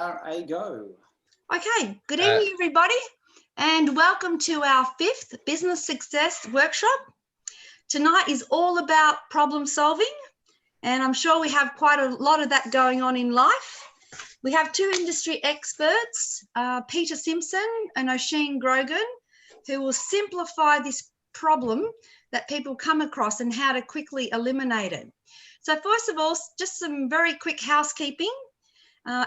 Go. Okay, good evening, everybody, and welcome to our 5th Business Success Workshop. Tonight is all about problem solving, and I'm sure we have quite a lot of that going on in life. We have 2 industry experts, Peter Simpson and Oisín Grogan, who will simplify this problem that people come across and how to quickly eliminate it. So first of all, just some very quick housekeeping.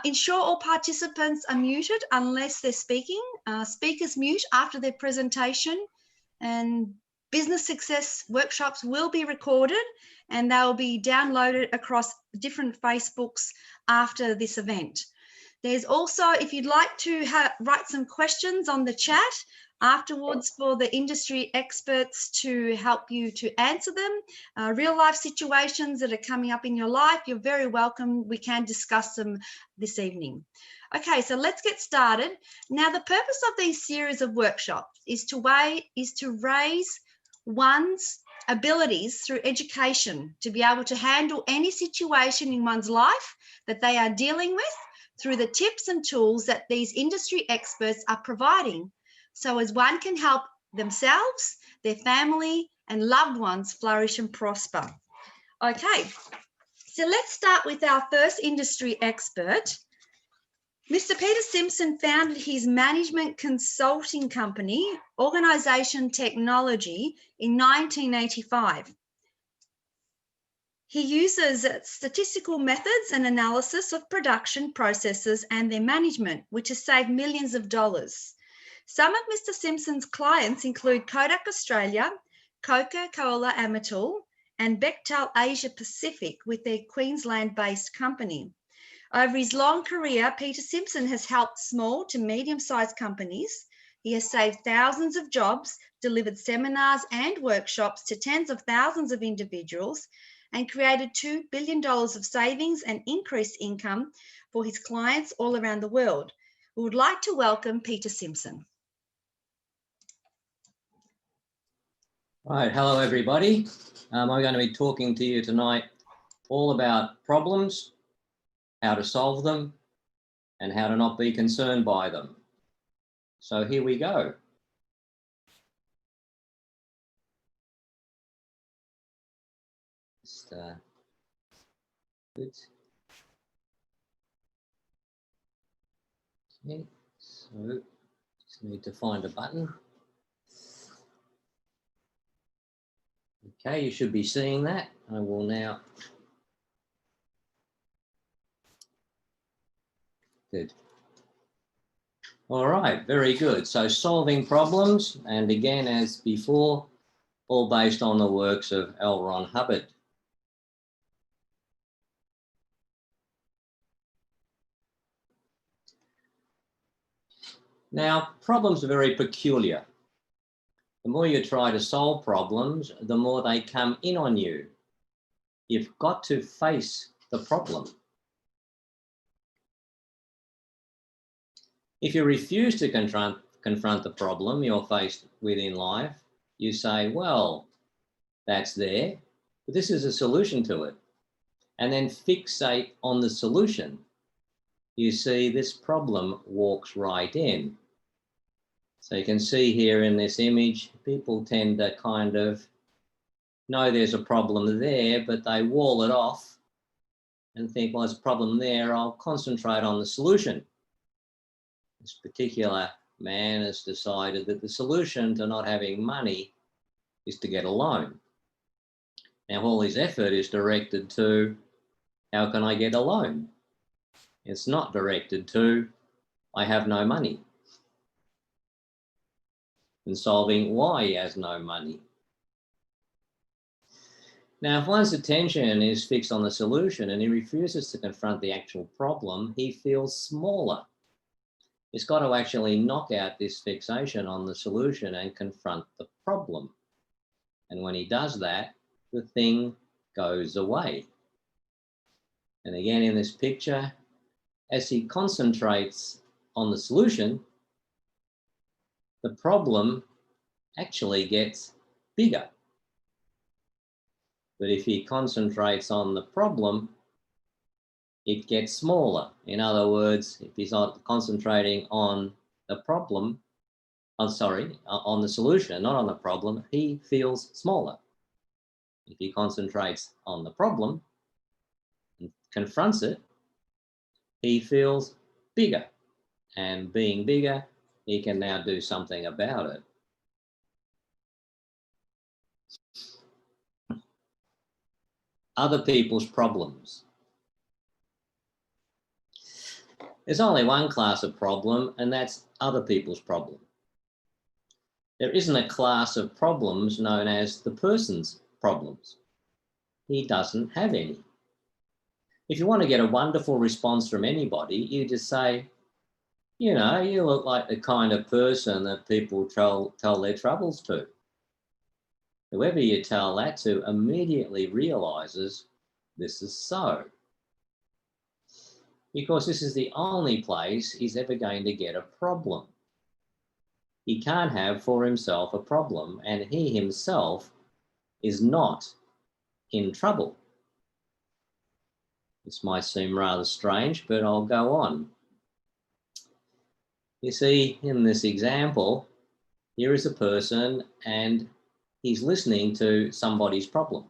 Ensure all participants are muted unless they're speaking. Speakers mute after their presentation, and business success workshops will be recorded and they'll be downloaded across different Facebooks after this event. There's also, if you'd like to write some questions on the chat afterwards for the industry experts to help you to answer them, real life situations that are coming up in your life, you're very welcome. We can discuss them this evening. Okay, so let's get started. Now, the purpose of these series of workshops is to raise one's abilities through education to be able to handle any situation in one's life that they are dealing with through the tips and tools that these industry experts are providing, so as one can help themselves, their family, and loved ones flourish and prosper. Okay, so let's start with our first industry expert. Mr. Peter Simpson founded his management consulting company, Organisation Technology, in 1985. He uses statistical methods and analysis of production processes and their management, which has saved millions of dollars. Some of Mr. Simpson's clients include Kodak Australia, Coca-Cola Amatil, and Bechtel Asia Pacific with their Queensland-based company. Over his long career, Peter Simpson has helped small to medium-sized companies. He has saved thousands of jobs, delivered seminars and workshops to tens of thousands of individuals, and created $2 billion of savings and increased income for his clients all around the world. We would like to welcome Peter Simpson. Right, hello everybody. I'm going to be talking to you tonight all about problems, how to solve them, and how to not be concerned by them. So here we go. Good. Okay, so just need to find a button. Okay, you should be seeing that. I will now. Good. All right, very good. So solving problems, and again, as before, all based on the works of L. Ron Hubbard. Now, problems are very peculiar. The more you try to solve problems, the more they come in on you. You've got to face the problem. If you refuse to confront the problem you're faced with in life, you say, well, that's there, but this is a solution to it. And then fixate on the solution. You see, this problem walks right in. So you can see here in this image, people tend to kind of know there's a problem there, but they wall it off and think, well, there's a problem there, I'll concentrate on the solution. This particular man has decided that the solution to not having money is to get a loan. Now, all his effort is directed to, how can I get a loan? It's not directed to, I have no money. And solving why he has no money. Now, if one's attention is fixed on the solution and he refuses to confront the actual problem, he feels smaller. He's got to actually knock out this fixation on the solution and confront the problem. And when he does that, the thing goes away. And again, in this picture, as he concentrates on the solution, the problem actually gets bigger. But if he concentrates on the problem, it gets smaller. In other words, if he's not concentrating on the problem, on the solution, not on the problem, he feels smaller. If he concentrates on the problem and confronts it, he feels bigger. And being bigger, he can now do something about it. Other people's problems. There's only one class of problem, and that's other people's problem. There isn't a class of problems known as the person's problems. He doesn't have any. If you want to get a wonderful response from anybody, you just say, you know, you look like the kind of person that people tell their troubles to. Whoever you tell that to immediately realizes this is so. Because this is the only place he's ever going to get a problem. He can't have for himself a problem, and he himself is not in trouble. This might seem rather strange, but I'll go on. You see, in this example, here is a person and he's listening to somebody's problem.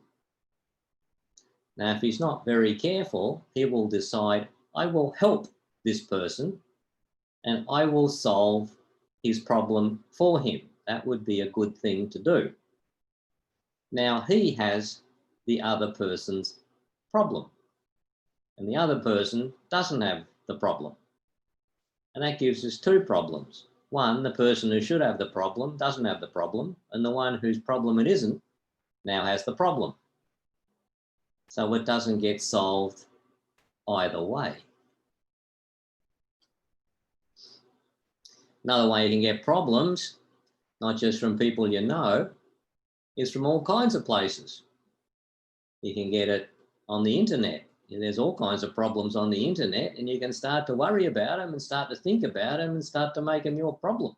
Now, if he's not very careful, he will decide, I will help this person and I will solve his problem for him. That would be a good thing to do. Now, he has the other person's problem, and the other person doesn't have the problem. And that gives us two problems. One, the person who should have the problem doesn't have the problem, and the one whose problem it isn't now has the problem. So it doesn't get solved either way. Another way you can get problems, not just from people you know, is from all kinds of places. You can get it on the internet. There's all kinds of problems on the internet, and you can start to worry about them and start to think about them and start to make them your problem.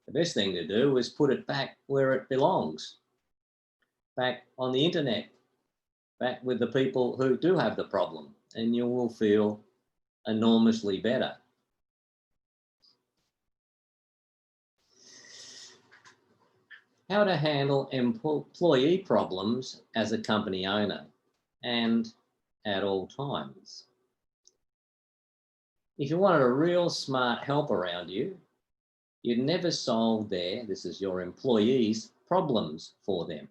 The best thing to do is put it back where it belongs, back on the internet, back with the people who do have the problem, and you will feel enormously better. How to handle employee problems as a company owner and at all times. If you wanted a real smart help around you, you'd never solve this is your employees' problems for them.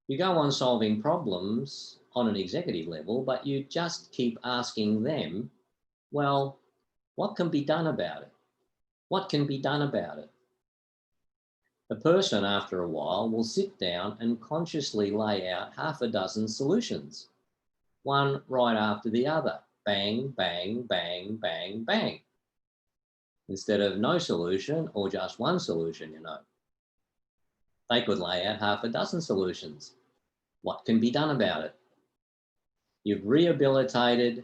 You go on solving problems on an executive level, but you just keep asking them, well, what can be done about it? What can be done about it? The person, after a while, will sit down and consciously lay out half a dozen solutions, one right after the other. Bang, bang, bang, bang, bang. Instead of no solution or just one solution, you know. They could lay out half a dozen solutions. What can be done about it? You've rehabilitated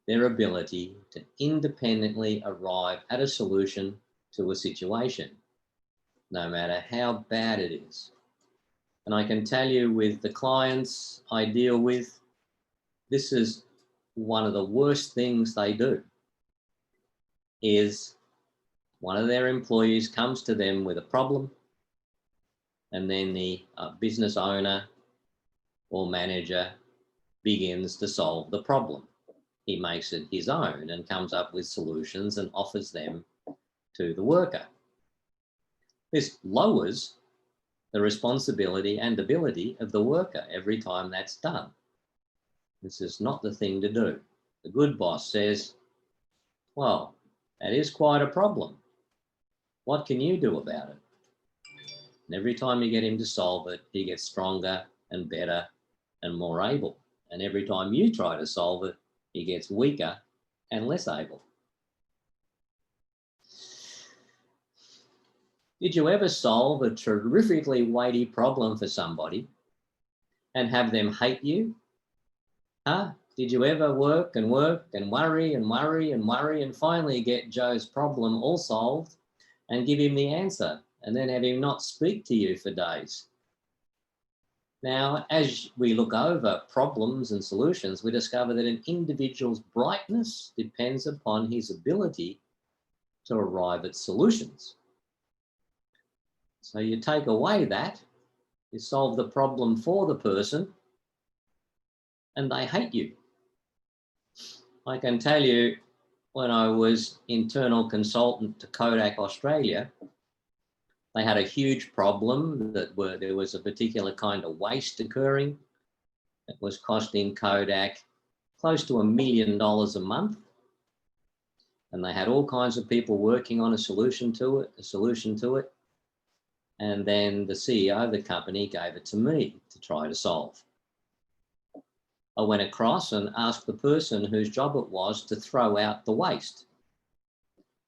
their ability to independently arrive at a solution to a situation, no matter how bad it is. And I can tell you, with the clients I deal with, this is one of the worst things they do, is one of their employees comes to them with a problem, and then the business owner or manager begins to solve the problem. He makes it his own and comes up with solutions and offers them to the worker. This lowers the responsibility and ability of the worker every time that's done. This is not the thing to do. The good boss says, well, that is quite a problem. What can you do about it? And every time you get him to solve it, he gets stronger and better and more able. And every time you try to solve it, he gets weaker and less able. Did you ever solve a terrifically weighty problem for somebody and have them hate you? Huh? Did you ever work and work and worry and worry and worry and finally get Joe's problem all solved and give him the answer and then have him not speak to you for days? Now, as we look over problems and solutions, we discover that an individual's brightness depends upon his ability to arrive at solutions. So you take away that, you solve the problem for the person, and they hate you. I can tell you, when I was internal consultant to Kodak Australia, they had a huge problem that there was a particular kind of waste occurring. It was costing Kodak close to $1 million a month. And they had all kinds of people working on a solution to it. And then the CEO of the company gave it to me to try to solve. I went across and asked the person whose job it was to throw out the waste,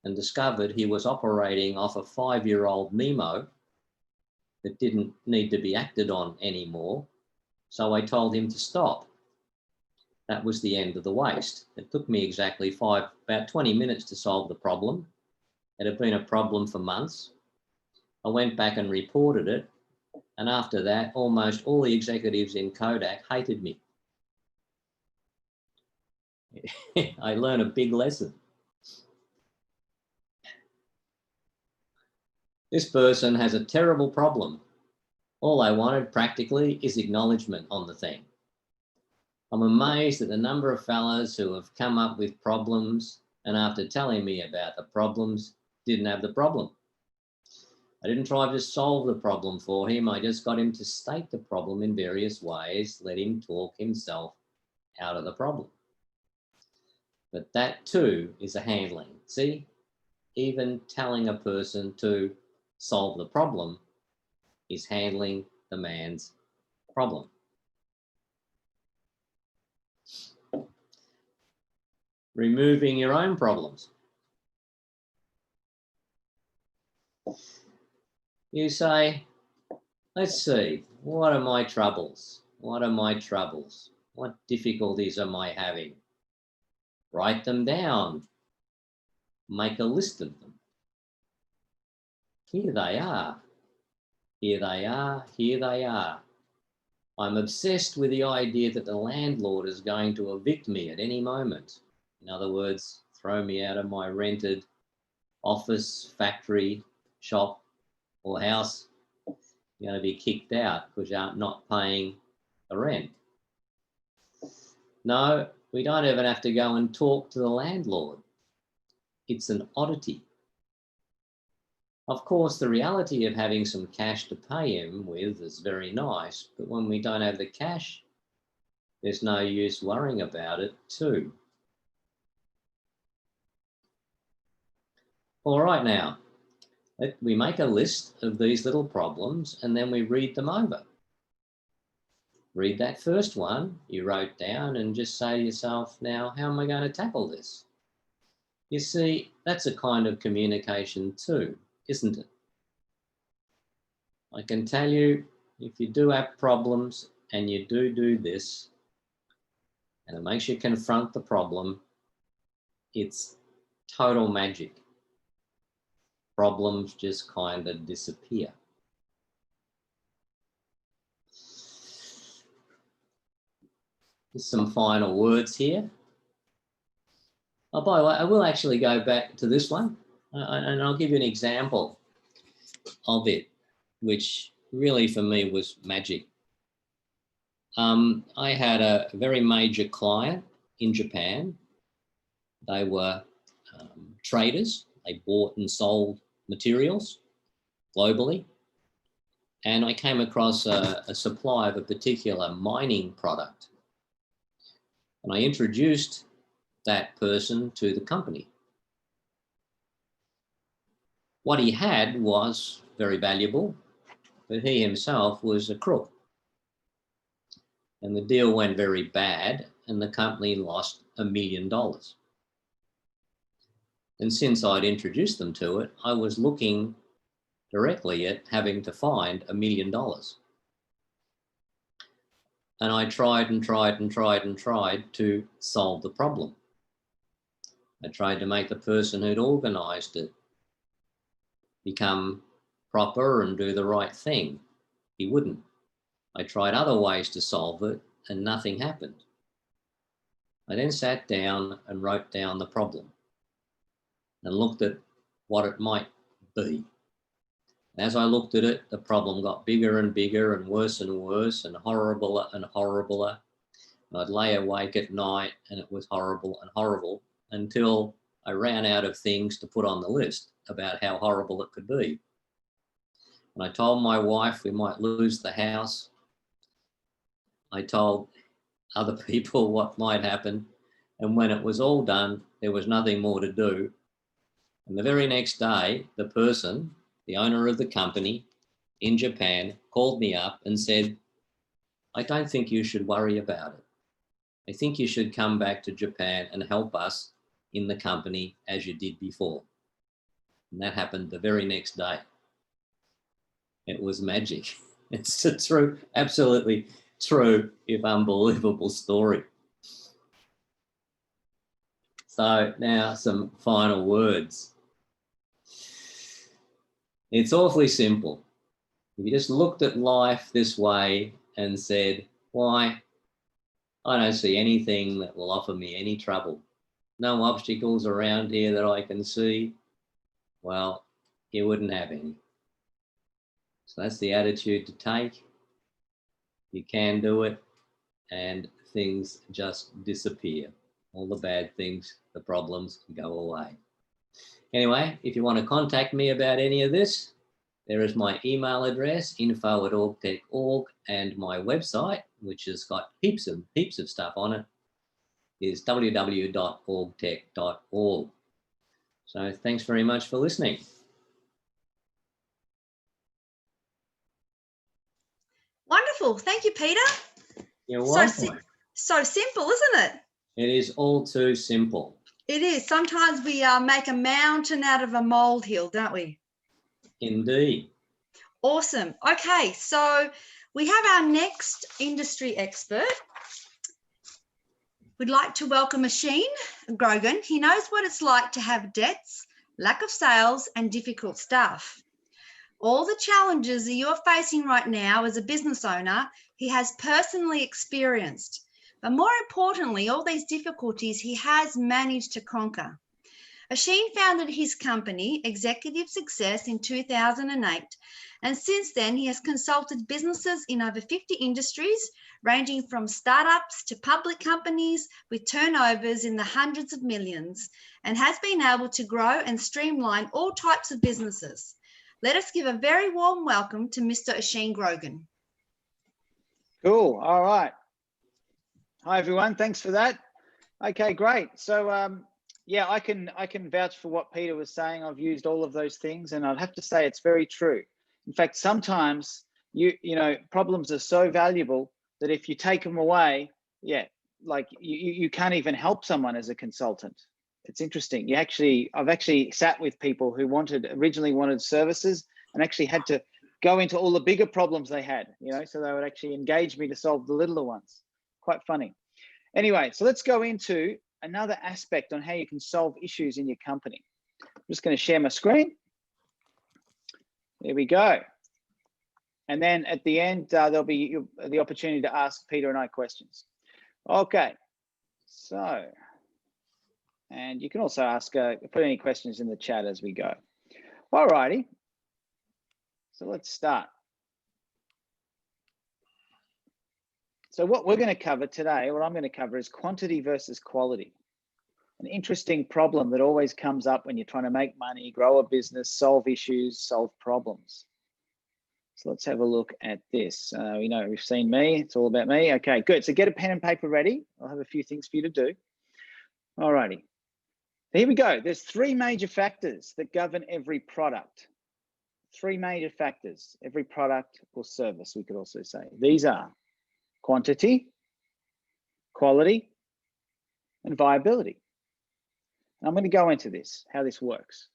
and discovered he was operating off a 5-year-old Nemo that didn't need to be acted on anymore. So I told him to stop. That was the end of the waste. It took me exactly about 20 minutes to solve the problem. It had been a problem for months. I went back and reported it. And after that, almost all the executives in Kodak hated me. I learned a big lesson. This person has a terrible problem. All I wanted practically is acknowledgement on the thing. I'm amazed at the number of fellas who have come up with problems, and after telling me about the problems, didn't have the problem. I didn't try to solve the problem for him. I just got him to state the problem in various ways, let him talk himself out of the problem. But that too is a handling. See, even telling a person to solve the problem is handling the man's problem. Removing your own problems. You say, let's see, what are my troubles? What are my troubles? What difficulties am I having? Write them down. Make a list of them. Here they are. Here they are. Here they are. I'm obsessed with the idea that the landlord is going to evict me at any moment. In other words, throw me out of my rented office, factory, shop, or house. You're going to be kicked out because you're not paying the rent. No, we don't even have to go and talk to the landlord. It's an oddity. Of course, the reality of having some cash to pay him with is very nice, but when we don't have the cash, there's no use worrying about it too. All right, now, we make a list of these little problems and then we read them over. Read that first one you wrote down and just say to yourself, now, how am I going to tackle this? You see, that's a kind of communication too, isn't it? I can tell you, if you do have problems and you do this, and it makes you confront the problem, it's total magic. Problems just kind of disappear. Just some final words here. Oh, by the way, I will actually go back to this one, and I'll give you an example of it, which really for me was magic. I had a very major client in Japan. They were traders. They bought and sold materials globally. And I came across a supply of a particular mining product. And I introduced that person to the company. What he had was very valuable, but he himself was a crook. And the deal went very bad and the company lost $1 million. And since I'd introduced them to it, I was looking directly at having to find $1 million. And I tried and tried and tried and tried to solve the problem. I tried to make the person who'd organised it become proper and do the right thing. He wouldn't. I tried other ways to solve it and nothing happened. I then sat down and wrote down the problem and looked at what it might be. As I looked at it, the problem got bigger and bigger and worse and worse and horribler and horribler. I'd lay awake at night and it was horrible and horrible until I ran out of things to put on the list about how horrible it could be. And I told my wife we might lose the house. I told other people what might happen. And when it was all done, there was nothing more to do. And the very next day, the person, the owner of the company in Japan, called me up and said, I don't think you should worry about it. I think you should come back to Japan and help us in the company as you did before. And that happened the very next day. It was magic. It's a true, absolutely true, if unbelievable story. So now some final words. It's awfully simple. If you just looked at life this way and said, why? I don't see anything that will offer me any trouble. No obstacles around here that I can see. Well, you wouldn't have any. So that's the attitude to take. You can do it and things just disappear. All the bad things, the problems go away. Anyway, if you want to contact me about any of this, there is my email address, info@orgtech.org, and my website, which has got heaps of stuff on it, is www.orgtech.org. So thanks very much for listening. Wonderful. Thank you, Peter. You're welcome. So simple, isn't it? It is all too simple. It is. Sometimes we make a mountain out of a molehill, don't we? Indeed. Awesome. Okay, so we have our next industry expert. We'd like to welcome Oisín Grogan. He knows what it's like to have debts, lack of sales, and difficult staff. All the challenges that you're facing right now as a business owner, he has personally experienced. But more importantly, all these difficulties he has managed to conquer. Oisín founded his company, Executive Success, in 2008, and since then he has consulted businesses in over 50 industries, ranging from startups to public companies with turnovers in the hundreds of millions, and has been able to grow and streamline all types of businesses. Let us give a very warm welcome to Mr. Oisín Grogan. Cool. All right. Hi, everyone. Thanks for that. Okay, great. So, yeah, I can vouch for what Peter was saying. I've used all of those things, and I'd have to say it's very true. In fact, sometimes you know problems are so valuable that if you take them away, yeah, like you can't even help someone as a consultant. It's interesting. I've actually sat with people who originally wanted services and actually had to go into all the bigger problems they had, so they would actually engage me to solve the littler ones. Quite funny. Anyway, so let's go into another aspect on how you can solve issues in your company. I'm just going to share my screen. There we go. And then at the end, there'll be the opportunity to ask Peter and I questions. Okay, so, and you can also ask, put any questions in the chat as we go. All righty, so let's start. So what we're going to cover today, what I'm going to cover is quantity versus quality. An interesting problem that always comes up when you're trying to make money, grow a business, solve issues, solve problems. So let's have a look at this. We've seen me, it's all about me. Okay, good. So get a pen and paper ready. I'll have a few things for you to do. All righty. Here we go. There's three major factors that govern every product. Three major factors, every product or service, we could also say. These are quantity, quality, and viability. And I'm going to go into this, how this works.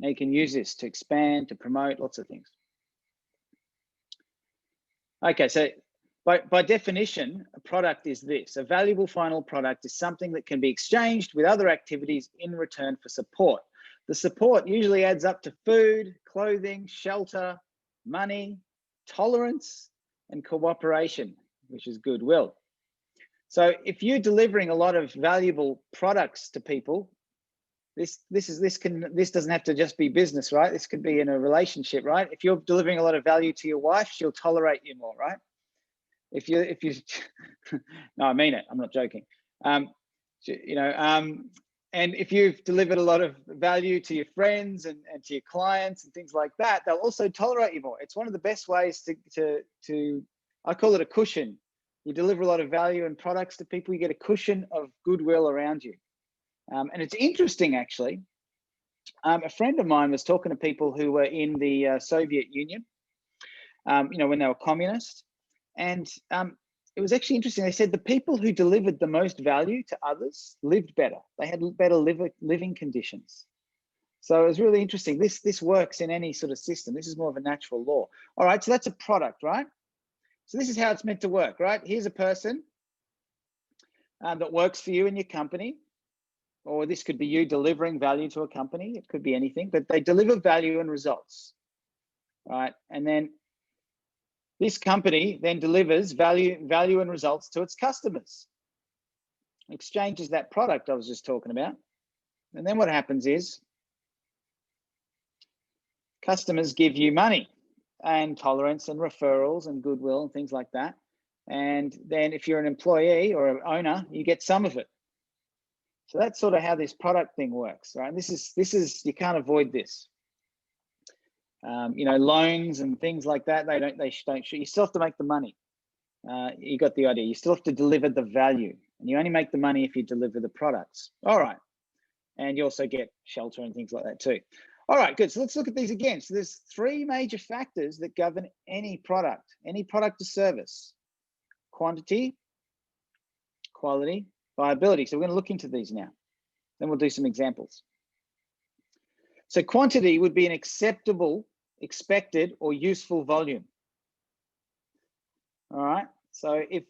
Now you can use this to expand, to promote, lots of things. Okay, so by definition, a product is this. A valuable final product is something that can be exchanged with other activities in return for support. The support usually adds up to food, clothing, shelter, money, tolerance, and cooperation, which is goodwill. So if you're delivering a lot of valuable products to people, this doesn't have to just be business, right? This could be in a relationship, right? If you're delivering a lot of value to your wife, she'll tolerate you more, right? If you no, I mean it, I'm not joking. And if you've delivered a lot of value to your friends and to your clients and things like that, they'll also tolerate you more. It's one of the best ways to I call it a cushion. You deliver a lot of value and products to people, you get a cushion of goodwill around you. And it's interesting, actually. A friend of mine was talking to people who were in the Soviet Union, when they were communist. And it was actually interesting. They said the people who delivered the most value to others lived better. They had better living conditions. So it was really interesting. This works in any sort of system. This is more of a natural law. All right, so that's a product, right? So this is how it's meant to work, right? Here's a person that works for you in your company, or this could be you delivering value to a company. It could be anything, but they deliver value and results, right? And then this company then delivers value and results to its customers, exchanges that product I was just talking about. And then what happens is customers give you money and tolerance and referrals and goodwill and things like that. And then if you're an employee or an owner, you get some of it. So that's sort of how this product thing works, right? This is you can't avoid this. Loans and things like that, they don't you still have to make the money. You got the idea. You still have to deliver the value, and you only make the money if you deliver the products. All right. And you also get shelter and things like that too. All right, good. So let's look at these again. So there's three major factors that govern any product or service: quantity, quality, viability. So we're going to look into these now. Then we'll do some examples. So quantity would be an acceptable, expected, or useful volume. All right. So if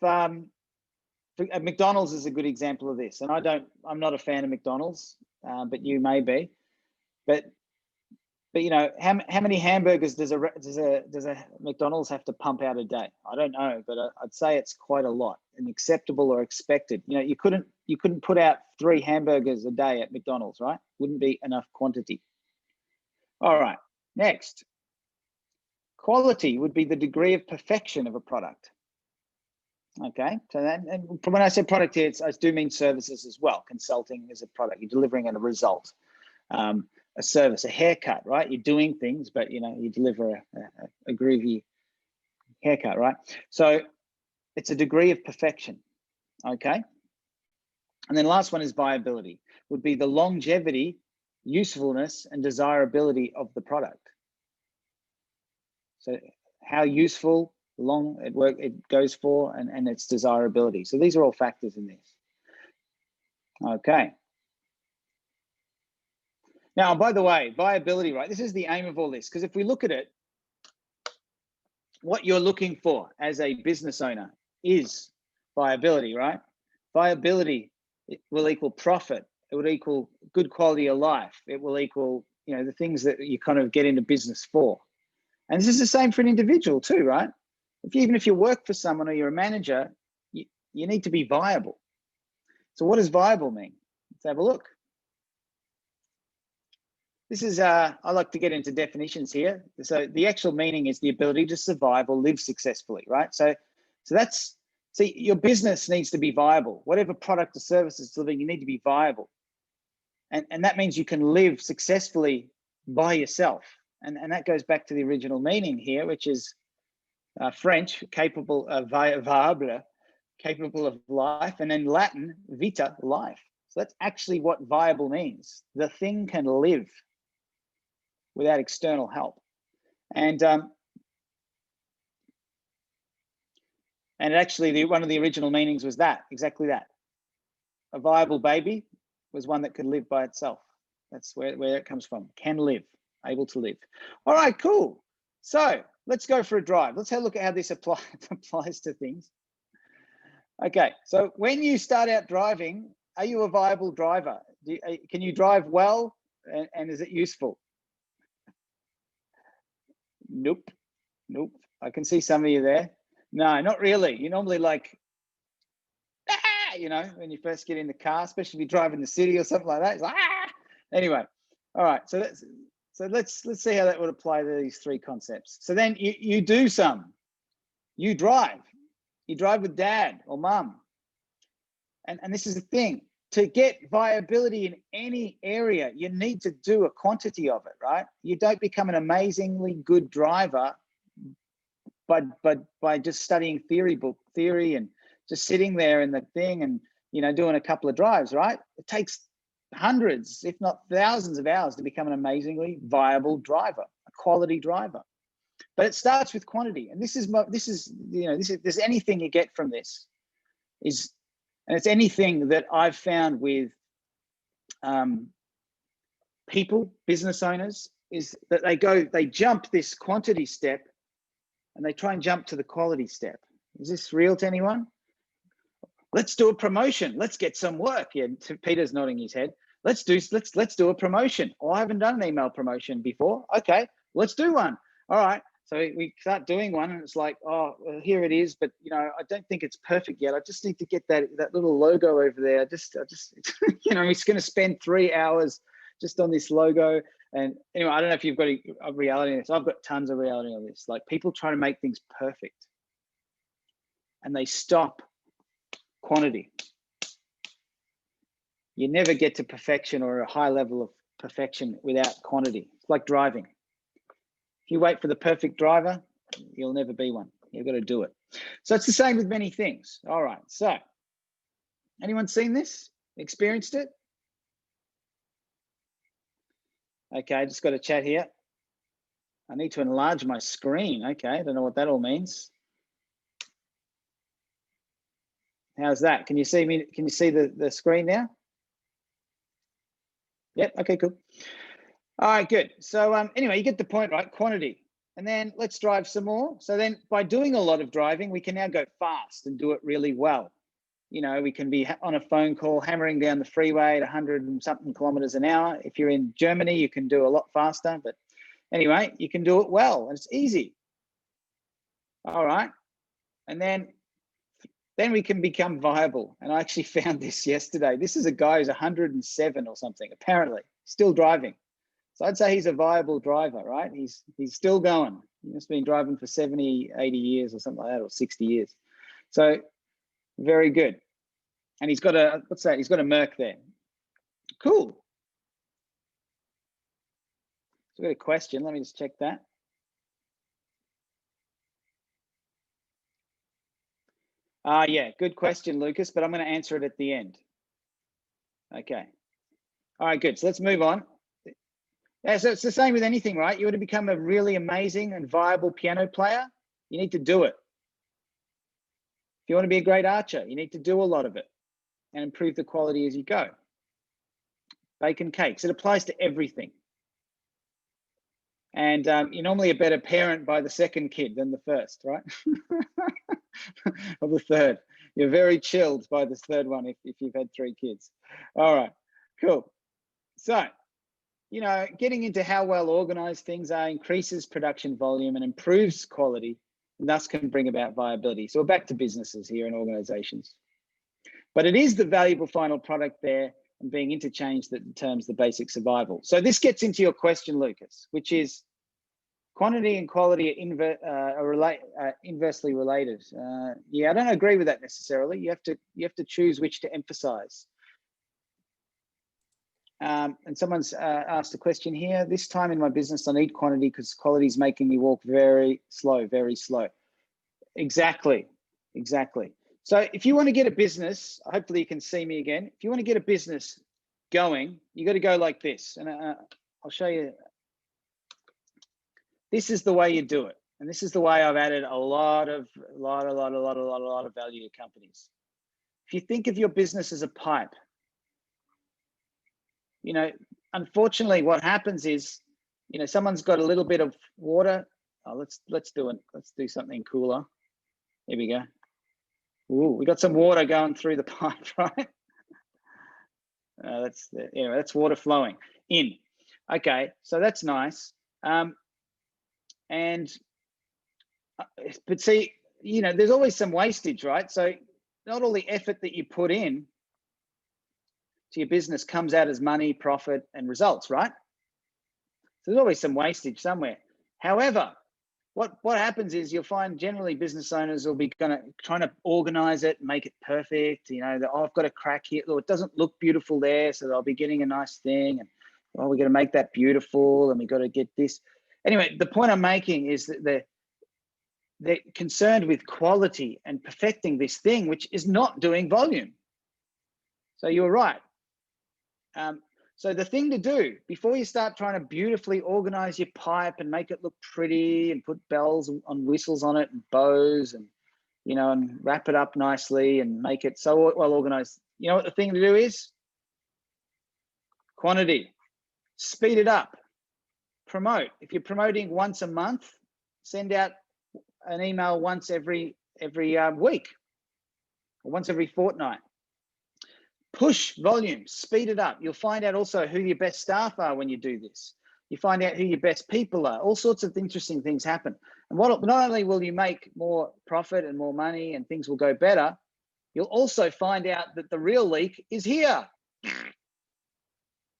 McDonald's is a good example of this, and I'm not a fan of McDonald's, but you may be. But how many hamburgers does a McDonald's have to pump out a day? I don't know, but I'd say it's quite a lot. And acceptable or expected. You couldn't put out 3 hamburgers a day at McDonald's, right? Wouldn't be enough quantity. All right, next. Quality would be the degree of perfection of a product. Okay, so and when I say product here, I do mean services as well. Consulting is a product. You're delivering a result. A service, a haircut, right? You're doing things, but you deliver a groovy haircut, right? So it's a degree of perfection, okay? And then last one is viability, would be the longevity, usefulness, and desirability of the product. So how useful, long it goes for, and its desirability. So these are all factors in this. Okay. Now, by the way, viability, right? This is the aim of all this, because if we look at it, what you're looking for as a business owner is viability, right? Viability will equal profit. It would equal good quality of life. It will equal, the things that you kind of get into business for. And this is the same for an individual too, right? Even if you work for someone or you're a manager, you need to be viable. So what does viable mean? Let's have a look. This is, I like to get into definitions here. So the actual meaning is the ability to survive or live successfully, right? So that's, see, your business needs to be viable. Whatever product or service is delivering, you need to be viable. And that means you can live successfully by yourself. And that goes back to the original meaning here, which is French, capable of viable, capable of life, and then Latin, vita, life. So that's actually what viable means. The thing can live without external help. And actually one of the original meanings was that, exactly that. A viable baby was one that could live by itself. That's where it comes from, can live, able to live. All right, cool. So let's go for a drive. Let's have a look at how this applies to things. Okay, so when you start out driving, are you a viable driver? Can you drive well, and is it useful? Nope. I can see some of you there. No, not really. You're normally like, you know, when you first get in the car, especially if you drive in the city or something like that. It's like, Anyway, all right. So let's see how that would apply to these three concepts. So then you do some. You drive. You drive with dad or mum. And this is the thing. To get viability in any area, you need to do a quantity of it, right? You don't become an amazingly good driver by just studying theory and just sitting there in the thing and, you know, doing a couple of drives, right? It takes hundreds, if not thousands of hours to become an amazingly viable driver, a quality driver. But it starts with quantity. And this is there's anything you get from this and it's anything that I've found with people, business owners, is that they jump this quantity step and they try and jump to the quality step. Is this real to anyone? Let's do a promotion. Let's get some work. Yeah, Peter's nodding his head. Let's do a promotion. Oh, I haven't done an email promotion before. Okay, let's do one. All right. So we start doing one, and it's like, oh, well, here it is. But you know, I don't think it's perfect yet. I just need to get that little logo over there. I just you know, he's going to spend 3 hours just on this logo. And anyway, I don't know if you've got a reality on this. I've got tons of reality on this. Like, people try to make things perfect, and they stop quantity. You never get to perfection or a high level of perfection without quantity. It's like driving. If you wait for the perfect driver, you'll never be one. You've got to do it. So it's the same with many things. All right. So anyone seen this? Experienced it? Okay, I just got a chat here. I need to enlarge my screen. Okay, I don't know what that all means. How's that? Can you see me? Can you see the screen now? Yep, okay, cool. All right, good. So anyway, you get the point, right? Quantity. And then let's drive some more. So then by doing a lot of driving, we can now go fast and do it really well. You know, we can be on a phone call, hammering down the freeway at 100 and something kilometers an hour. If you're in Germany, you can do a lot faster. But anyway, you can do it well, and it's easy. All right. And then we can become viable. And I actually found this yesterday. This is a guy who's 107 or something, apparently, still driving. So I'd say he's a viable driver, right? He's still going. He's been driving for 70, 80 years or something like that, or 60 years. So very good. And he's got a, what's that? He's got a Merc there. Cool. So I've got a question. Let me just check that. Yeah, good question, Lucas, but I'm going to answer it at the end. Okay. All right, good. So let's move on. Yeah, so it's the same with anything, right? You want to become a really amazing and viable piano player, you need to do it. If you want to be a great archer, you need to do a lot of it and improve the quality as you go. Bake cakes, it applies to everything. And you're normally a better parent by the second kid than the first, right? Or the third. You're very chilled by this third one if you've had 3 kids. All right, cool. So, you know, getting into how well organized things are increases production volume and improves quality, and thus can bring about viability. So we're back to businesses here and organizations. But it is the valuable final product there and being interchanged that determines the basic survival. So this gets into your question, Lucas, which is quantity and quality are inversely related. Yeah, I don't agree with that necessarily. You have to choose which to emphasize. And someone's asked a question here. This time in my business, I need quantity because quality is making me walk very slow, very slow. Exactly, exactly. So if you want to get a business, hopefully you can see me again. If you want to get a business going, you got to go like this. And I'll show you. This is the way you do it. And this is the way I've added a lot of value to companies. If you think of your business as a pipe, you know, unfortunately what happens is, you know, someone's got a little bit of water. Oh, let's do something cooler. Here we go. Ooh, we got some water going through the pipe, right? That's water flowing in. Okay, so that's nice. But see, you know, there's always some wastage, right? So not all the effort that you put in to your business comes out as money, profit, and results, right? So there's always some wastage somewhere. However, what happens is you'll find generally business owners will be trying to organize it, make it perfect. You know, that, oh, I've got a crack here. Oh, it doesn't look beautiful there, so I'll be getting a nice thing. And oh, we're going to make that beautiful, and we got to get this. Anyway, the point I'm making is that they're concerned with quality and perfecting this thing, which is not doing volume. So you're right. So the thing to do before you start trying to beautifully organize your pipe and make it look pretty and put bells and whistles on it and bows and, you know, and wrap it up nicely and make it so well organized, you know what the thing to do is? Quantity. Speed it up. Promote. If you're promoting once a month, send out an email once every week or once every fortnight. Push volume, speed it up. You'll find out also who your best staff are when you do this. You find out who your best people are. All sorts of interesting things happen. And not only will you make more profit and more money and things will go better, you'll also find out that the real leak is here.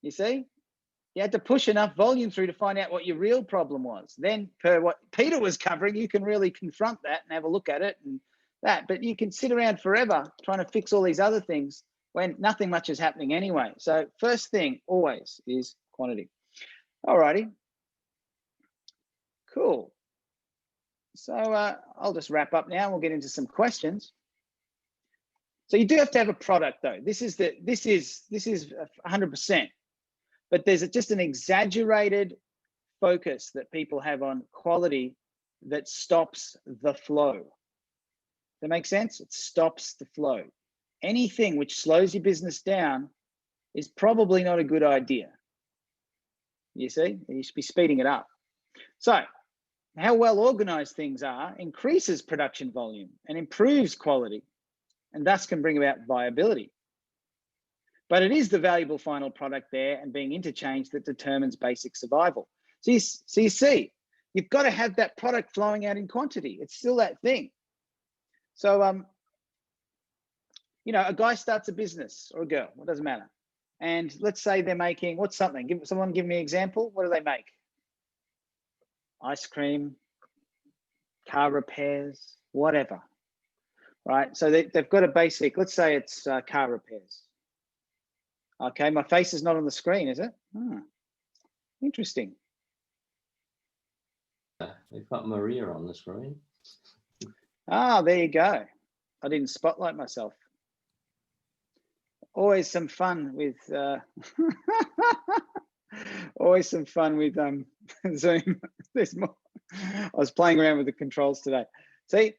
You see? You had to push enough volume through to find out what your real problem was. Then, per what Peter was covering, you can really confront that and have a look at it and that. But you can sit around forever trying to fix all these other things when nothing much is happening anyway. So first thing always is quantity. All righty. Cool. So I'll just wrap up now and we'll get into some questions. So you do have to have a product though. This is 100%. But there's just an exaggerated focus that people have on quality that stops the flow. Does that make sense? It stops the flow. Anything which slows your business down is probably not a good idea. You see, you should be speeding it up. So how well organized things are increases production volume and improves quality and thus can bring about viability. But it is the valuable final product there and being interchanged that determines basic survival. So you see, you've got to have that product flowing out in quantity. It's still that thing. So, you know, a guy starts a business or a girl, it doesn't matter. And let's say they're making, what's something? Someone give me an example. What do they make? Ice cream, car repairs, whatever, right? So they've got a basic, let's say it's car repairs. Okay, my face is not on the screen, is it? Oh, interesting. We've got Maria on the screen. Ah, there you go. I didn't spotlight myself. Always some fun with always some fun with Zoom. There's more. I was playing around with the controls today. See,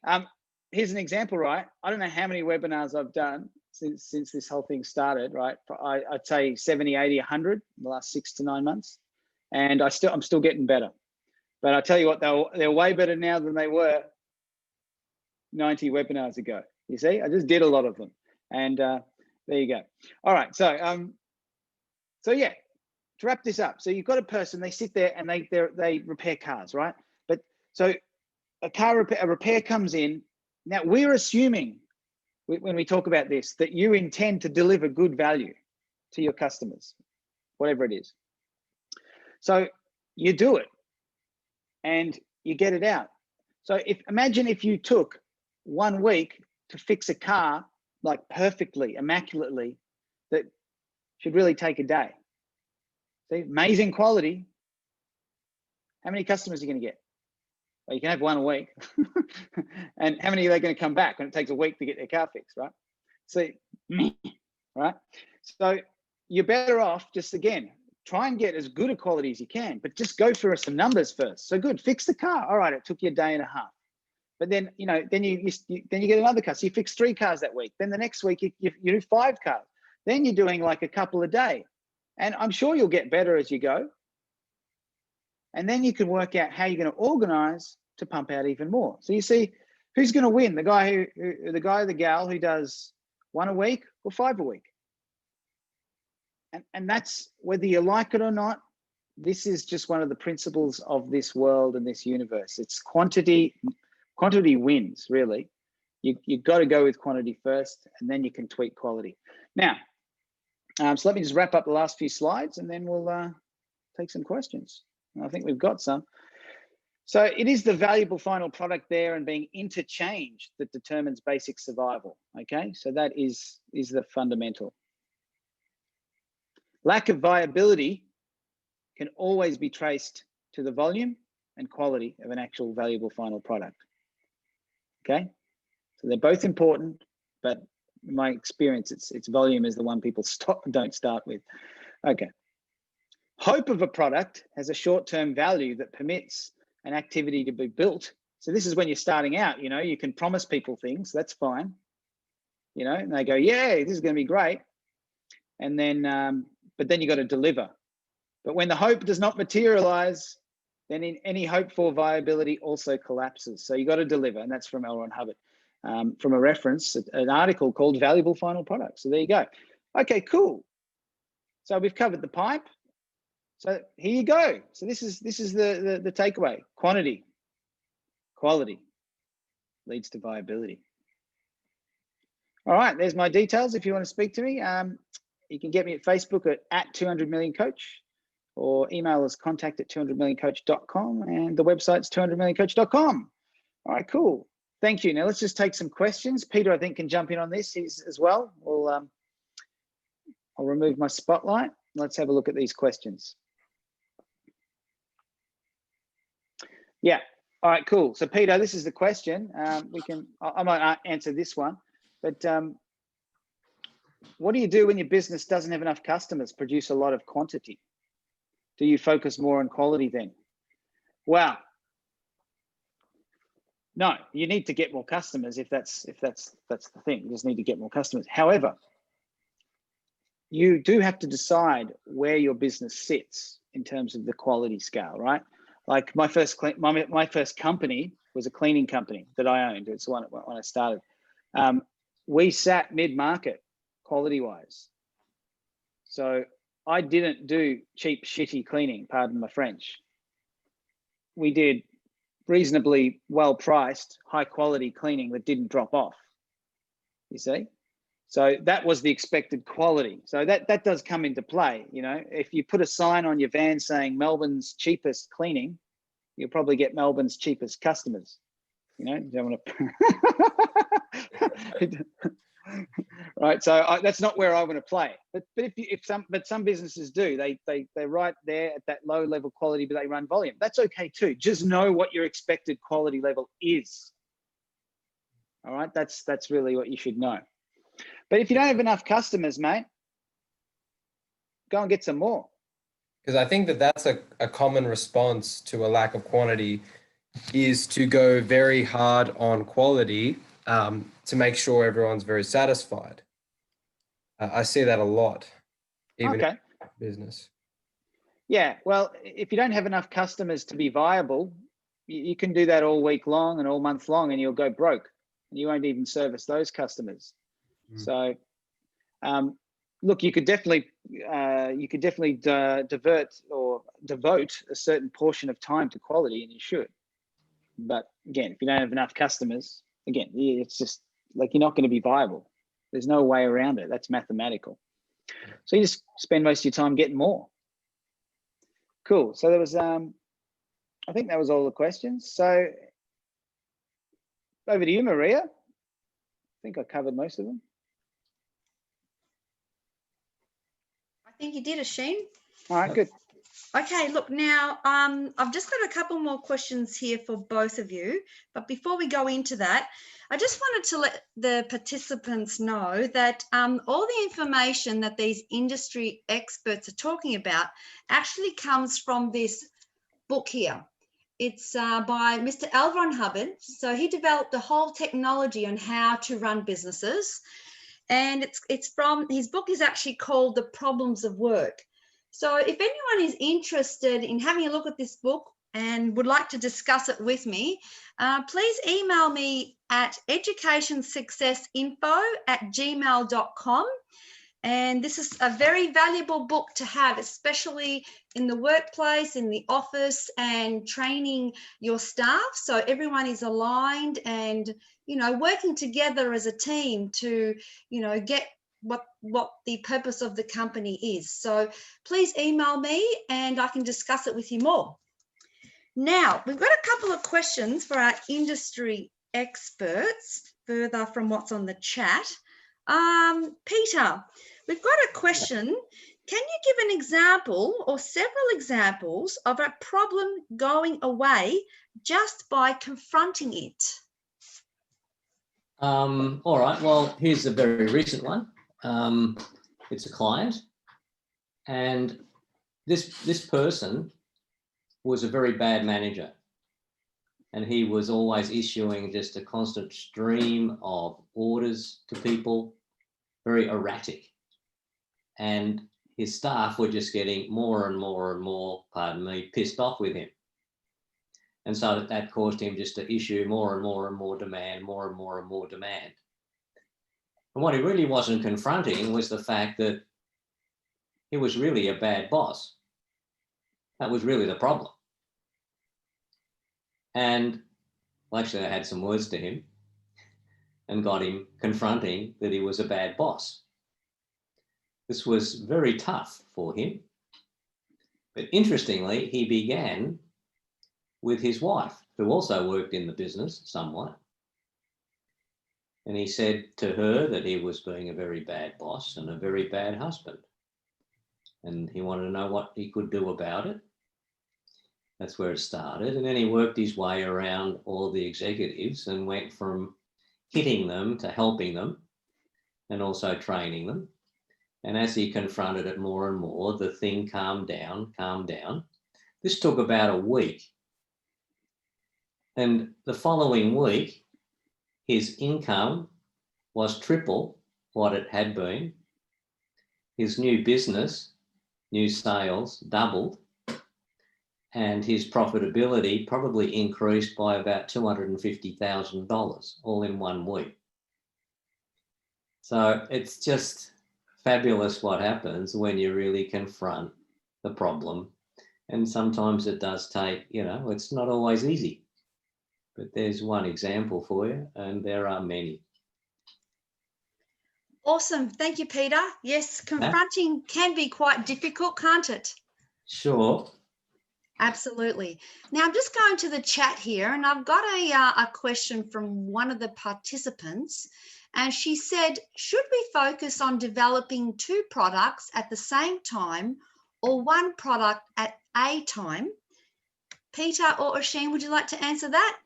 here's an example, right? I don't know how many webinars I've done since this whole thing started, right? I'd say 70, 80, 100 in the last 6 to 9 months. And I'm still getting better. But I tell you what, they're way better now than they were 90 webinars ago. You see, I just did a lot of them. And there you go. All right, so yeah, to wrap this up. So you've got a person, they sit there and they repair cars, right? But so a repair comes in. Now we're assuming when we talk about this, that you intend to deliver good value to your customers, whatever it is. So you do it and you get it out. So imagine if you took 1 week to fix a car, like perfectly, immaculately, that should really take a day. See, amazing quality. How many customers are you going to get? Well, you can have 1 a week. And how many are they going to come back when it takes a week to get their car fixed, right? So, right? So you're better off just, again, try and get as good a quality as you can, but just go for some numbers first. So good, fix the car. All right, it took you a day and a half. But then, you know, then you get another car. So you fix 3 cars that week. Then the next week you do 5 cars. Then you're doing like a couple a day. And I'm sure you'll get better as you go. And then you can work out how you're going to organize to pump out even more. So you see, who's going to win? The guy or the gal who does 1 a week or 5 a week. And that's, whether you like it or not, this is just one of the principles of this world and this universe. It's quantity Quantity wins, really. You've got to go with quantity first, and then you can tweak quality. Now, so let me just wrap up the last few slides, and then we'll take some questions. I think we've got some. So it is the valuable final product there and being interchanged that determines basic survival. Okay, so that is the fundamental. Lack of viability can always be traced to the volume and quality of an actual valuable final product. Okay, so they're both important, but in my experience, it's volume is the one people don't start with. Okay. Hope of a product has a short-term value that permits an activity to be built. So this is when you're starting out, you know, you can promise people things, that's fine. You know, and they go, yeah, this is going to be great. And then, but then you got to deliver. But when the hope does not materialize, then in any hope for viability also collapses. So you got to deliver, and that's from L. Ron Hubbard, from a reference, an article called Valuable Final Product. So there you go. Okay, cool. So we've covered the pipe. So here you go. So this is the takeaway. Quantity, quality leads to viability. All right, there's my details. If you want to speak to me, you can get me at Facebook at 200 million coach, or email us contact@200millioncoach.com, and the website's 200millioncoach.com. All right, cool. Thank you. Now let's just take some questions. Peter, I think, can jump in on this as well. I'll remove my spotlight. Let's have a look at these questions. Yeah. All right, cool. So Peter, this is the question. I might answer this one, but what do you do when your business doesn't have enough customers, produce a lot of quantity? Do you focus more on quality then? Well, no, you need to get more customers if that's the thing. You just need to get more customers. However, you do have to decide where your business sits in terms of the quality scale, right? Like my first company was a cleaning company that I owned. It's when I started. We sat mid-market quality-wise. So I didn't do cheap, shitty cleaning, pardon my French. We did reasonably well-priced, high-quality cleaning that didn't drop off, you see? So that was the expected quality. So that does come into play. You know, if you put a sign on your van saying Melbourne's cheapest cleaning, you'll probably get Melbourne's cheapest customers. You know, you don't want to. Right. So that's not where I want to play. But some businesses do. They're right there at that low level quality, but they run volume. That's okay too. Just know what your expected quality level is. All right. That's really what you should know. But if you don't have enough customers, mate, go and get some more. Because I think that's a common response to a lack of quantity, is to go very hard on quality to make sure everyone's very satisfied. I see that a lot, even in business. Yeah, well, if you don't have enough customers to be viable, you can do that all week long and all month long, and you'll go broke. You won't even service those customers. So, look, you could definitely divert or devote a certain portion of time to quality, and you should. But again, if you don't have enough customers, again, it's just like you're not going to be viable. There's no way around it. That's mathematical. So you just spend most of your time getting more. Cool. So there was, I think that was all the questions. So over to you, Maria. I think I covered most of them. I think you did, Oisín. All right, good. Okay, look, now I've just got a couple more questions here for both of you. But before we go into that, I just wanted to let the participants know that all the information that these industry experts are talking about actually comes from this book here. It's by Mr. L. Ron Hubbard. So he developed the whole technology on how to run businesses. And it's from, his book is actually called The Problems of Work. So if anyone is interested in having a look at this book and would like to discuss it with me, please email me at educationsuccessinfo@gmail.com, And this is a very valuable book to have, especially in the workplace, in the office, and training your staff so everyone is aligned and, you know, working together as a team to, you know, get what the purpose of the company is. So please email me and I can discuss it with you more. Now, we've got a couple of questions for our industry experts further from what's on the chat. Peter, we've got a question. Can you give an example or several examples of a problem going away just by confronting it? All right, well, here's a very recent one. It's a client, and this person was a very bad manager, and he was always issuing just a constant stream of orders to people, very erratic, and his staff were just getting more and more and more, pardon me, pissed off with him. And so that caused him just to issue more and more and more demand, more and more and more demand. And what he really wasn't confronting was the fact that he was really a bad boss. That was really the problem. And well, actually, I had some words to him and got him confronting that he was a bad boss. This was very tough for him. But interestingly, he began with his wife, who also worked in the business somewhat. And he said to her that he was being a very bad boss and a very bad husband. And he wanted to know what he could do about it. That's where it started. And then he worked his way around all the executives and went from hitting them to helping them and also training them. And as he confronted it more and more, the thing calmed down. This took about a week. And the following week, his income was triple what it had been. His new business, new sales doubled. And his profitability probably increased by about $250,000 all in 1 week. So it's just fabulous what happens when you really confront the problem. And sometimes it does take, you know, it's not always easy. But there's one example for you, and there are many. Awesome. Thank you, Peter. Yes, confronting can be quite difficult, can't it? Sure. Absolutely. Now I'm just going to the chat here, and I've got a question from one of the participants, and she said, should we focus on developing 2 products at the same time or 1 product at a time? Peter or Oisín, would you like to answer that?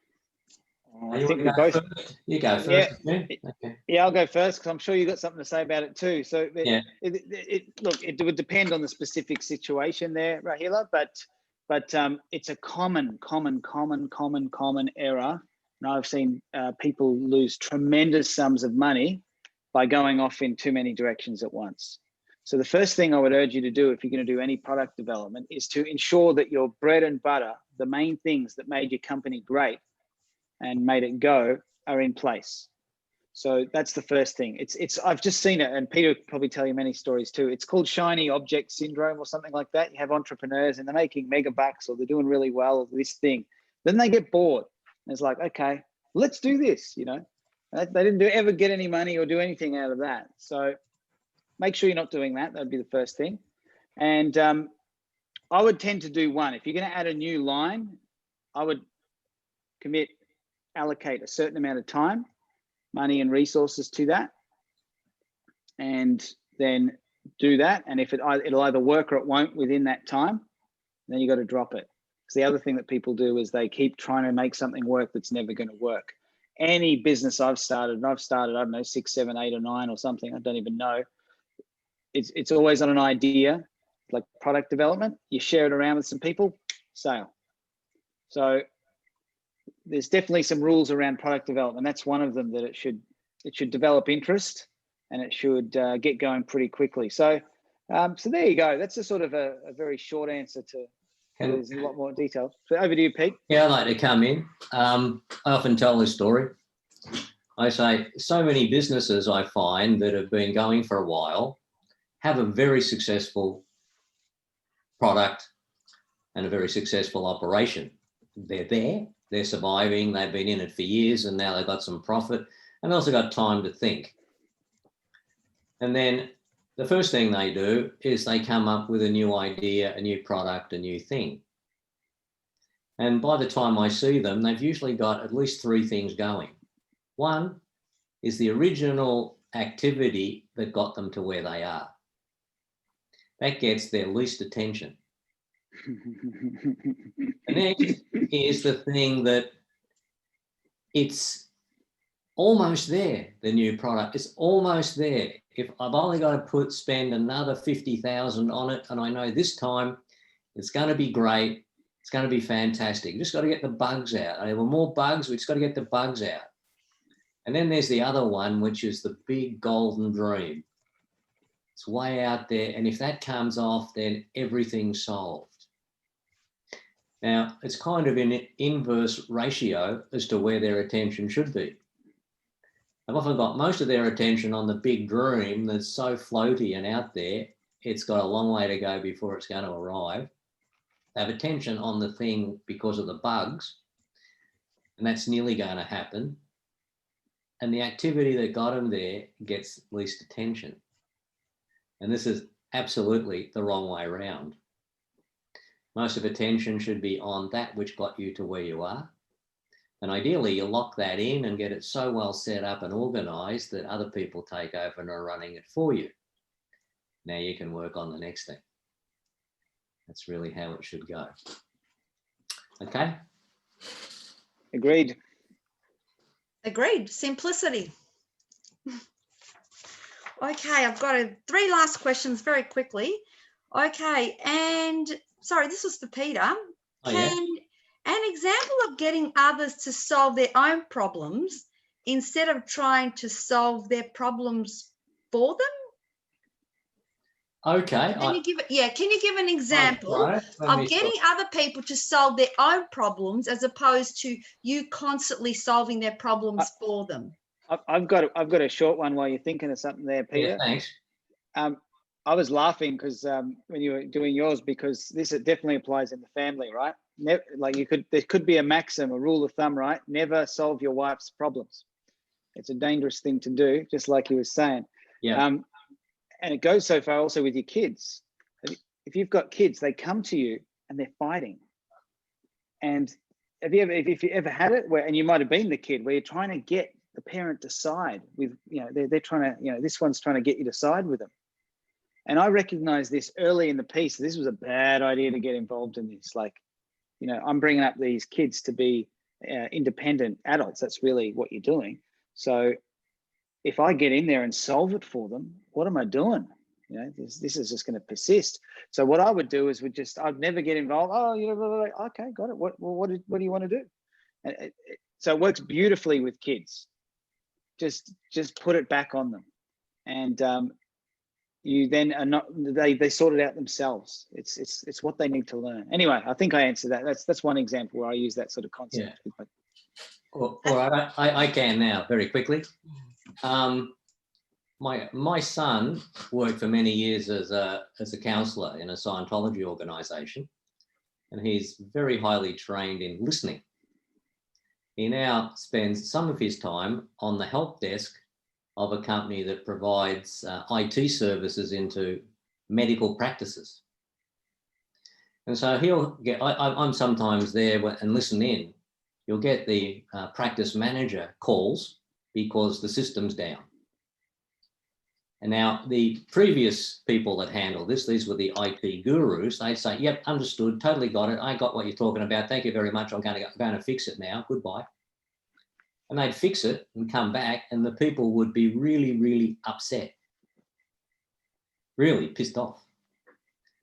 I think we both. You go first. Yeah, okay. Yeah, I'll go first because I'm sure you've got something to say about it too. So look, it would depend on the specific situation there, Rahila, but it's a common error. And I've seen people lose tremendous sums of money by going off in too many directions at once. So the first thing I would urge you to do if you're going to do any product development is to ensure that your bread and butter, the main things that made your company great and made it go, are in place. So that's the first thing. I've just seen it, and Peter would probably tell you many stories too. It's called shiny object syndrome or something like that. You have entrepreneurs and they're making mega bucks or they're doing really well with this thing. Then they get bored. And it's like, okay, let's do this, you know. They didn't ever get any money or do anything out of that. So make sure you're not doing that. That'd be the first thing. And I would tend to do 1. If you're going to add a new line, I would allocate a certain amount of time, money and resources to that, and then do that. And if it'll either work or it won't within that time, then you got to drop it. Because the other thing that people do is they keep trying to make something work that's never going to work. Any business I've started, and I've started, I don't know, 6, 7, 8 or 9 or something, I don't even know. It's always on an idea, like product development. You share it around with some people, sale. So there's definitely some rules around product development. That's one of them, that it should develop interest and it should get going pretty quickly. So so there you go. That's a sort of a very short answer to. There's a lot more detail. So over to you, Pete. Yeah, I'd like to come in. I often tell this story. I say so many businesses I find that have been going for a while have a very successful product and a very successful operation. They're there, they're surviving, they've been in it for years, and now they've got some profit, and also got time to think. And then the first thing they do is they come up with a new idea, a new product, a new thing. And by the time I see them, they've usually got at least 3 things going. One is the original activity that got them to where they are. That gets their least attention. The next is the thing that it's almost there, the new product. It's almost there. If I've only got to spend another 50,000 on it, and I know this time it's going to be great, it's going to be fantastic. You just got to get the bugs out. There were more bugs, we just got to get the bugs out. And then there's the other one, which is the big golden dream. It's way out there, and if that comes off, then everything's solved. Now, it's kind of in an inverse ratio as to where their attention should be. I've often got most of their attention on the big dream that's so floaty and out there, it's got a long way to go before it's going to arrive. They have attention on the thing because of the bugs, and that's nearly going to happen. And the activity that got them there gets least attention. And this is absolutely the wrong way around. Most of attention should be on that which got you to where you are. And ideally, you lock that in and get it so well set up and organised that other people take over and are running it for you. Now you can work on the next thing. That's really how it should go. Okay? Agreed. Agreed. Simplicity. Okay, I've got 3 last questions very quickly. Okay, and sorry, this was for Peter. Oh, yeah? An example of getting others to solve their own problems instead of trying to solve their problems for them? Okay. Can you give an example Right. of getting other people to solve their own problems as opposed to you constantly solving their problems for them? I've got a short one while you're thinking of something there, Peter. Yeah, thanks. I was laughing because when you were doing yours, because this definitely applies in the family, right? There could be a maxim, a rule of thumb, right? Never solve your wife's problems. It's a dangerous thing to do, just like he was saying. Yeah. And it goes so far also with your kids. If you've got kids, they come to you and they're fighting. And if you ever had it where, and you might have been the kid where you're trying to get the parent to side with, they're trying to, this one's trying to get you to side with them. And I recognized this early in the piece. This was a bad idea to get involved in this. Like, I'm bringing up these kids to be independent adults. That's really what you're doing. So if I get in there and solve it for them, what am I doing? This is just going to persist. So what I would do is I'd never get involved. Oh, okay, got it. What do you want to do? And so it works beautifully with kids. Just put it back on them, and you then are not. They sort it out themselves. It's what they need to learn. Anyway, I think I answered that. That's one example where I use that sort of concept. Yeah. All right, I can now very quickly. My son worked for many years as a counsellor in a Scientology organisation, and he's very highly trained in listening. He now spends some of his time on the help desk of a company that provides IT services into medical practices. And so he'll get, I'm sometimes there and listen in. You'll get the practice manager calls because the system's down. And now the previous people that handle this, these were the IT gurus, they'd say, yep, understood, totally got it. I got what you're talking about. Thank you very much. I'm going to fix it now. Goodbye. And they'd fix it and come back, and the people would be really, really upset, really pissed off.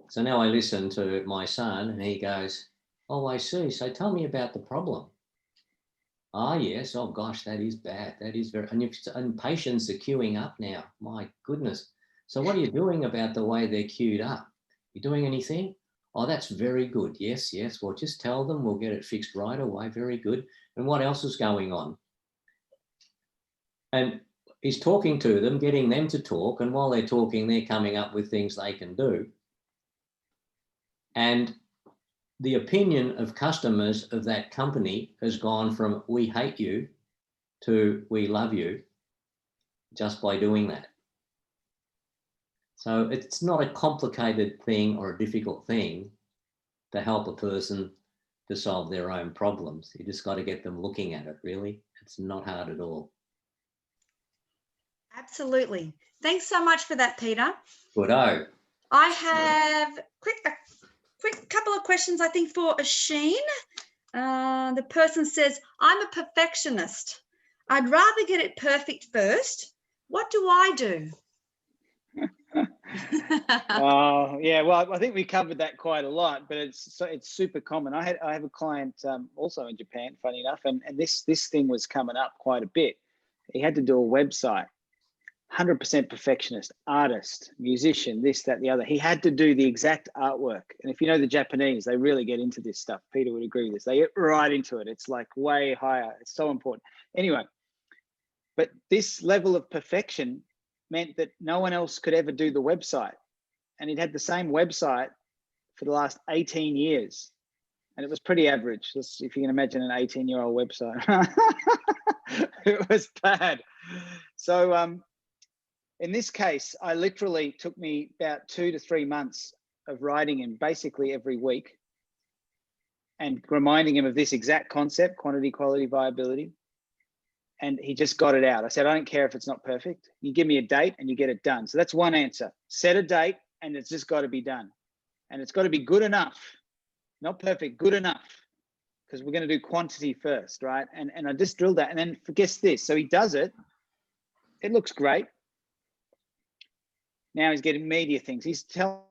So now I listen to my son and he goes, oh, I see. So tell me about the problem. Ah, yes. Oh, gosh, that is bad. That is very, and patients are queuing up now. My goodness. So what are you doing about the way they're queued up? You doing anything? Oh, that's very good. Yes, yes. Well, just tell them we'll get it fixed right away. Very good. And what else is going on? And he's talking to them, getting them to talk, and while they're talking, they're coming up with things they can do. And the opinion of customers of that company has gone from "we hate you" to "we love you" just by doing that. So it's not a complicated thing or a difficult thing to help a person to solve their own problems. You just got to get them looking at it, really. It's not hard at all. Absolutely. Thanks so much for that, Peter. Good-o. I have a quick couple of questions, I think, for Oisín. The person says, I'm a perfectionist. I'd rather get it perfect first. What do I do? Oh, yeah. Well, I think we covered that quite a lot, but it's super common. I have a client also in Japan, funny enough, and this thing was coming up quite a bit. He had to do a website. 100% perfectionist, artist, musician, this, that, the other. He had to do the exact artwork. And if you know the Japanese, they really get into this stuff. Peter would agree with this. They get right into it. It's like way higher. It's so important. Anyway, but this level of perfection meant that no one else could ever do the website. And he'd had the same website for the last 18 years. And it was pretty average. Just, if you can imagine an 18-year-old website. It was bad. So, in this case, I literally took me about 2 to 3 months of writing him basically every week and reminding him of this exact concept, quantity, quality, viability. And he just got it out. I said, I don't care if it's not perfect. You give me a date and you get it done. So that's one answer. Set a date and it's just got to be done. And it's got to be good enough, not perfect, good enough, because we're going to do quantity first, right? And I just drilled that. And then guess this. So he does it. It looks great. Now he's getting media things. He's telling